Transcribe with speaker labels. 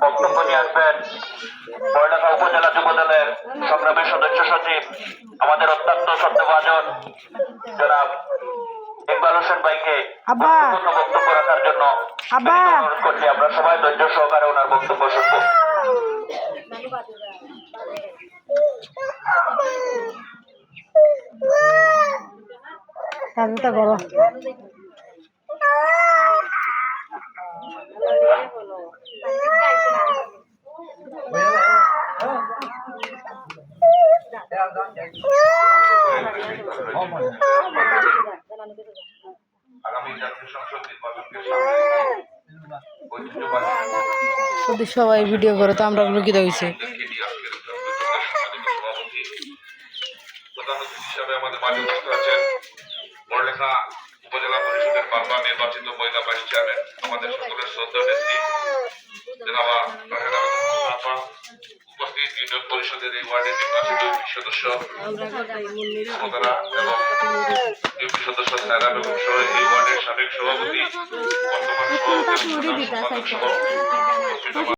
Speaker 1: বক্তব্য নিয়ে আসবেন বরডাঙ্গা উপজেলা যুবদলের সংগ্রামী সদস্য সচিব আমাদের অত্যন্ত শ্রদ্ধাভাজন জনাব ইকবাল হোসেন ভাইকে বক্তব্য রাখার জন্য অনুরোধ করছি। আমরা সবাই ধৈর্য সহকারে ওনার বক্তব্য শুনব। আগামী জাতীয় সংসদ নির্বাচনকে সামনে
Speaker 2: সবাই ভিডিও করে তো আমরা লুকিত হয়েছে।
Speaker 1: প্রধান অতিথি হিসাবে আমাদের মাঝে উপস্থিত আছেন বড়লেখা উপজেলা পরিষদের বারবার নির্বাচিত মহিলা ভাইস চেয়ারম্যান আমাদের সকলের শ্রদ্ধা নেত্রী জনাবা উপস্থিত ইউনিয়ন পরিষদের এই ওয়ার্ডের নির্বাচিত সদস্য এবং ইউপি সদস্য সায়রা বেগম সহ এই ওয়ার্ডের সাবেক সভাপতি বর্তমান সভাপতি